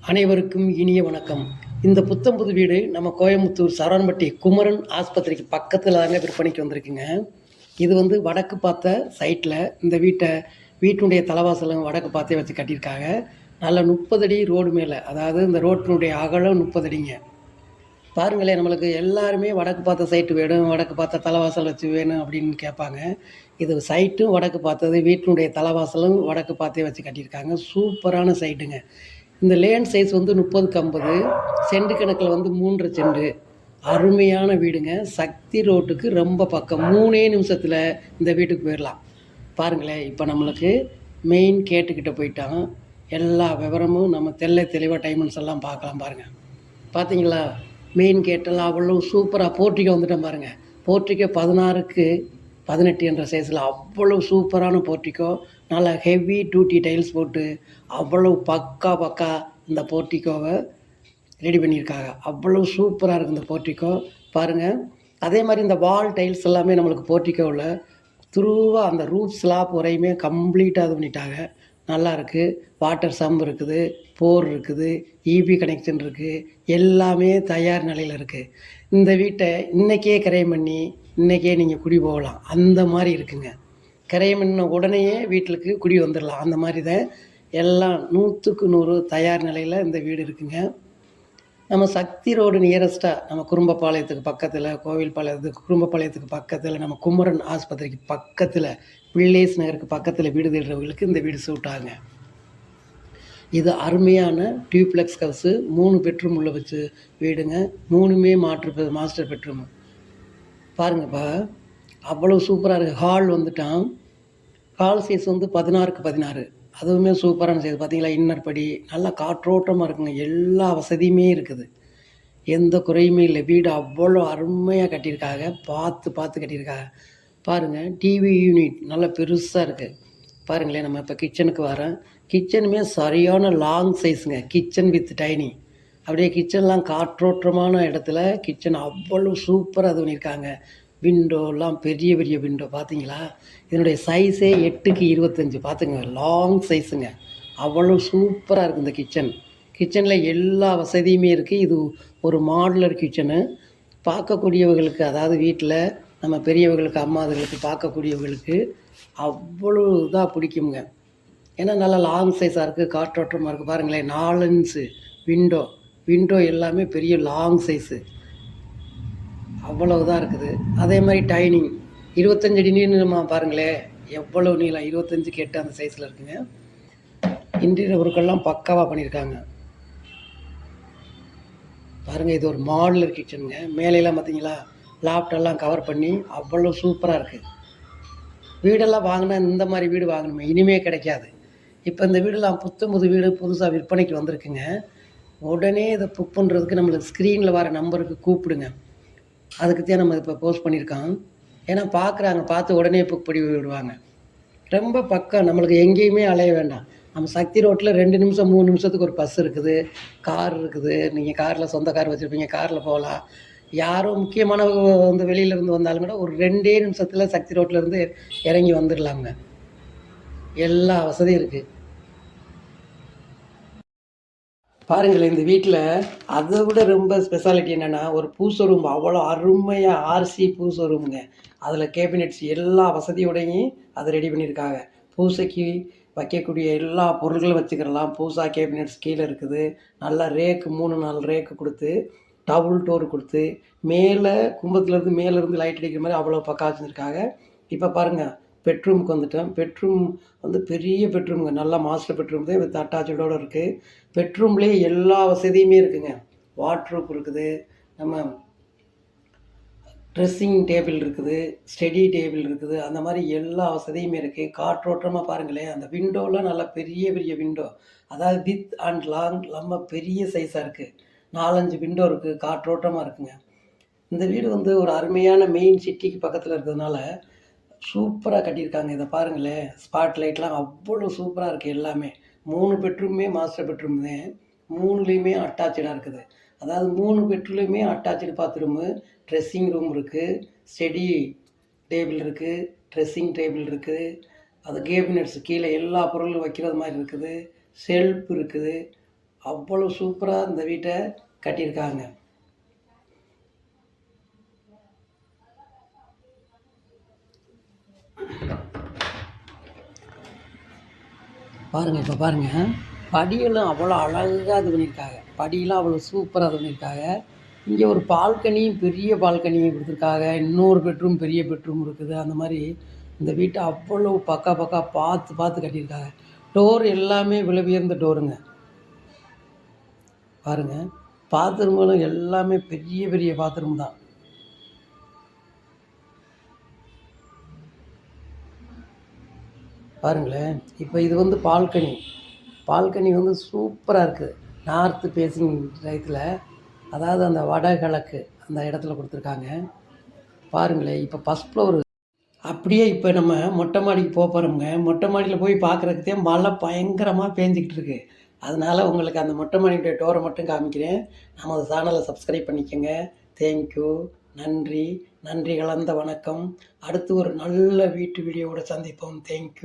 அனைவருக்கும் இனிய வணக்கம். இந்த புத்தம்புது வீடு நம்ம கோயம்புத்தூர் சரவணம்பட்டி குமரன் ஆஸ்பத்திரிக்கு பக்கத்துல தாங்க விற்பனைக்கு வந்திருக்குங்க. இது வந்து வடக்கு பார்த்த சைட்ல இந்த வீட்டினுடைய தலவாசலும் வடக்கு பார்த்தே வச்சு கட்டியிருக்காங்க. நல்ல 30 அடி ரோடு மேல, அதாவது இந்த ரோட்டினுடைய அகலம் 30 அடிங்க. பாருங்களேன், நம்மளுக்கு எல்லாருமே வடக்கு பார்த்த சைட்டு வேணும், வடக்கு பார்த்த தலவாசல் வச்சு வேணும் அப்படின்னு கேட்பாங்க. இது சைட்டும் வடக்கு பார்த்தது, வீட்டினுடைய தலவாசலும் வடக்கு பார்த்தே வச்சு கட்டியிருக்காங்க. சூப்பரான சைட்டுங்க. இந்த லேண்ட் சைஸ் வந்து 30க்கு 50, சென்ட் கணக்கில் வந்து 3 சென்ட். அருமையான வீடுங்க. சக்தி ரோட்டுக்கு ரொம்ப பக்கம். 3 நிமிஷத்தில் இந்த வீட்டுக்கு போயிடலாம். பாருங்களேன், இப்போ நம்மளுக்கு மெயின் கேட்டுக்கிட்ட போயிட்டோம். எல்லா விவரமும் நம்ம தெளிவாக டைமண்ட்ஸ் எல்லாம் பார்க்கலாம். பாருங்கள், பார்த்தீங்களா? மெயின் கேட்டெல்லாம் அவ்வளோ சூப்பராக போர்ட்டிகோ வந்துட்டோம் பாருங்கள். போர்ட்டிகோ 16க்கு 18 என்ற சைஸில் அவ்வளோ சூப்பரான போர்ட்டிகோ. நல்லா ஹெவி டியூட்டி டைல்ஸ் போட்டு அவ்வளோ பக்கா இந்த போர்ட்டிகோவை ரெடி பண்ணியிருக்காங்க. அவ்வளோ சூப்பராக இருக்குது இந்த போர்ட்டிகோ. பாருங்கள், அதே மாதிரி இந்த வால் டைல்ஸ் எல்லாமே நம்மளுக்கு போர்ட்டிகோவில் த்ரூவாக அந்த ரூஃப் ஸ்லாப் வரையுமே கம்ப்ளீட்டாக இது பண்ணிட்டாங்க. நல்லா இருக்குது. வாட்டர் சம்ப் இருக்குது, போர் இருக்குது, இபி கனெக்ஷன் இருக்குது, எல்லாமே தயார் நிலையில் இருக்குது. இந்த வீட்டை இன்றைக்கே கிரையம் பண்ணி இன்றைக்கே நீங்கள் குடி போகலாம். அந்த மாதிரி இருக்குங்க. கிரையம் பண்ண உடனேயே வீட்டுக்கு குடி வந்துடலாம். அந்த மாதிரி தான் எல்லாம் 100க்கு 100 தயார் நிலையில் இந்த வீடு இருக்குங்க. நம்ம சக்தி ரோடு நியரஸ்ட்டாக நம்ம குறும்பபாளையத்துக்கு பக்கத்தில், கோவில்பாளையத்துக்கு குறும்பபாளையத்துக்கு பக்கத்தில், நம்ம குமரன் ஆஸ்பத்திரிக்கு பக்கத்தில், வில்லேஜ் நகருக்கு பக்கத்தில் வீடு தேடுறவங்களுக்கு இந்த வீடு சூட் ஆகுங்க. இது அருமையான டியூப்ளெக்ஸ் ஹவுஸு. 3 பெட்ரூம் உள்ள வச்சு வீடுங்க. 3மே மாஸ்டர் பெட்ரூமு. பாருங்கப்பா, அவ்வளோ சூப்பராக இருக்குது. ஹால் வந்துட்டான். ஹால் சைஸ் வந்து 16க்கு 16. அதுவுமே சூப்பரான சைஸ். பார்த்தீங்களா? இன்னர் படி நல்லா காற்றோட்டமாக இருக்குங்க. எல்லா வசதியுமே இருக்குது. எந்த குறையுமே இல்லை. வீடு அவ்வளோ அருமையாக கட்டியிருக்காங்க. பார்த்து கட்டியிருக்காங்க. பாருங்கள், டிவி யூனிட் நல்லா பெருசாக இருக்குது. பாருங்களேன், நம்ம இப்போ கிச்சனுக்கு வரேன். கிச்சனுமே சரியான லாங் சைஸுங்க. Kitchen with dining. அப்படியே கிச்சன்லாம் காற்றோட்டமான இடத்துல கிச்சன் அவ்வளோ சூப்பராக இது பண்ணியிருக்காங்க. விண்டோலாம் பெரிய விண்டோ. பார்த்தீங்களா? இதனுடைய சைஸே 8க்கு 25. பார்த்துங்க, லாங் சைஸுங்க. அவ்வளோ சூப்பராக இருக்குது இந்த கிச்சன். கிச்சனில் எல்லா வசதியுமே இருக்குது. இது ஒரு மாடுலர் கிச்சனு. பார்க்கக்கூடியவர்களுக்கு, அதாவது வீட்டில் நம்ம பெரியவர்களுக்கு, அம்மாதுகளுக்கு, பார்க்கக்கூடியவர்களுக்கு அவ்வளோ இதாக பிடிக்குங்க. ஏன்னா நல்லா லாங் சைஸாக இருக்குது, காற்றோட்டமாக இருக்குது. பாருங்களேன், 4 இன்ச்சு விண்டோ எல்லாமே பெரிய லாங் சைஸு. அவ்வளோ இதாக இருக்குது. அதே மாதிரி டைனிங் 25 அடி நீளமா. பாருங்களேன், எவ்வளோ நீளம். 25க்கு 8 அந்த சைஸில் இருக்குங்க. இன்டீரியர் ஒர்க்கெல்லாம் பக்காவாக பண்ணியிருக்காங்க. பாருங்கள், இது ஒரு மாடுலர் கிச்சனுங்க. மேலையெல்லாம் பார்த்தீங்களா? லாப்டெல்லாம் கவர் பண்ணி அவ்வளோ சூப்பராக இருக்குது. வீடெல்லாம் வாங்கினா இந்த மாதிரி வீடு வாங்கணுமே, இனிமே கிடைக்காது. இப்போ இந்த வீடெல்லாம் புது வீடு புதுசாக விற்பனைக்கு வந்திருக்குங்க. உடனே இதை புக் பண்ணுறதுக்கு நம்மளுக்கு ஸ்க்ரீனில் வர நம்பருக்கு கூப்பிடுங்க. அதுக்குத்தான் நம்ம இப்போ போஸ்ட் பண்ணியிருக்கோம். ஏன்னா பார்க்குறாங்க, பார்த்து உடனே புக் பண்ணி விடுவாங்க. ரொம்ப பக்கம், நம்மளுக்கு எங்கேயுமே அலைய வேண்டாம். நம்ம சக்தி ரோட்டில் 2 நிமிஷம் 3 நிமிஷத்துக்கு ஒரு பஸ் இருக்குது, கார் இருக்குது. நீங்கள் காரில் சொந்த கார் வச்சுருப்பீங்க, காரில் போகலாம். யாரோ முக்கியமானவங்க வந்து வெளியிலேருந்து வந்தாலும் கூட ஒரு 2 நிமிஷத்தில் சக்தி ரோட்லேருந்து இறங்கி வந்துடலாங்க. எல்லா வசதியும் இருக்குது. பாருங்களேன், இந்த வீட்டில் அதை விட ரொம்ப ஸ்பெஷாலிட்டி என்னென்னா, ஒரு பூச ரூம் அவ்வளோ அருமையாக ஆர்சி பூச ரூமுங்க. அதில் கேபினெட்ஸ் எல்லா வசதியோடையும் அதை ரெடி பண்ணியிருக்காங்க. பூசைக்கு வைக்கக்கூடிய எல்லா பொருள்களும் வச்சுக்கிறலாம். பூசா கேபினெட்ஸ் கீழே இருக்குது. நல்லா ரேக்கு 3-4 ரேக்கு கொடுத்து, டபுள் டோர் கொடுத்து, மேலே கும்பத்துலேருந்து மேலேருந்து லைட் அடிக்கிற மாதிரி அவ்வளோ பக்கா வச்சுருக்காங்க. இப்போ பாருங்கள், பெட்ரூமுக்கு வந்துட்டேன். பெட்ரூம் வந்து பெரிய பெட்ரூமுங்க. நல்லா மாஸ்டர் பெட்ரூம் தான் வித் அட்டாச்சோடு இருக்குது. பெட்ரூம்லேயே எல்லா வசதியுமே இருக்குங்க. வாட்ரூப் இருக்குது, நம்ம ட்ரெஸ்ஸிங் டேபிள் இருக்குது, ஸ்டடி டேபிள் இருக்குது. அந்த மாதிரி எல்லா வசதியுமே இருக்குது. காற்றோட்டமாக பாருங்களேன், அந்த விண்டோலாம் நல்லா பெரிய விண்டோ. அதாவது வித் அண்ட் லாங் ரொம்ப பெரிய சைஸாக இருக்குது. 4-5 விண்டோ இருக்குது. காற்றோட்டமாக இருக்குங்க. இந்த வீடு வந்து ஒரு அருமையான மெயின் சிட்டிக்கு பக்கத்தில் இருக்கிறதுனால சூப்பராக கட்டியிருக்காங்க. இதை பாருங்களேன், ஸ்பாட் லைட்லாம் அவ்வளோ சூப்பராக இருக்குது. எல்லாமே 3 பெட்ரூமே மாஸ்டர் பெட்ரூம் தான். 3லேயுமே அட்டாச்சாக இருக்குது. அதாவது 3 பெட்ரூம்லேயுமே அட்டாச்சு பாத்ரூமு, ட்ரெஸ்ஸிங் ரூம் இருக்குது, ஸ்டடி டேபிள் இருக்குது, ட்ரெஸ்ஸிங் டேபிள் இருக்குது. அது கேபினெட்ஸ் கீழே எல்லா பொருளும் வைக்கிறது மாதிரி இருக்குது. ஷெல்ஃப் இருக்குது. அவ்வளோ சூப்பராக இந்த வீட்டை கட்டியிருக்காங்க. பாருங்கள், இப்போ பாருங்கள், படியெல்லாம் அவ்வளோ அழகாக இது பண்ணியிருக்காங்க. படியெல்லாம் அவ்வளோ சூப்பராக இது பண்ணியிருக்காங்க. இங்கே ஒரு பால்கனியும், பெரிய பால்கனியும் கொடுத்துருக்காங்க. இன்னொரு பெட்ரூம், பெரிய பெட்ரூம் இருக்குது. அந்த மாதிரி இந்த வீட்டை அவ்வளோ பக்கா பார்த்து பார்த்து கட்டியிருக்காங்க. டோர் எல்லாமே விலை உயர்ந்த டோருங்க. பாருங்கள், பாத்ரூம்களும் எல்லாமே பெரிய பெரிய பாத்ரூம் தான். பாருங்களேன், இப்போ இது வந்து பால்கனி. பால்கனி வந்து சூப்பராக இருக்குது. நார்த்து ஃபேஸிங் டயத்தில், அதாவது அந்த வடகிழக்கு அந்த இடத்துல கொடுத்துருக்காங்க. பாருங்களேன், இப்போ ஃபஸ்ட் ஃப்ளோரு. அப்படியே இப்போ நம்ம மொட்டை மாடிக்கு போகிறோமுங்க. மொட்டை மாடியில் போய் பார்க்குறதுக்கே மழை பயங்கரமாக பேஞ்சிக்கிட்டு இருக்கு. அதனால் உங்களுக்கு அந்த மொட்டை மாடியுடைய டோரை மட்டும் காமிக்கிறேன். நமது சேனலை சப்ஸ்கிரைப் பண்ணிக்கோங்க. தேங்க்யூ. நன்றி. நன்றி கலந்த வணக்கம். அடுத்து ஒரு நல்ல வீட்டு வீடியோவோட சந்திப்போம். தேங்க்யூ.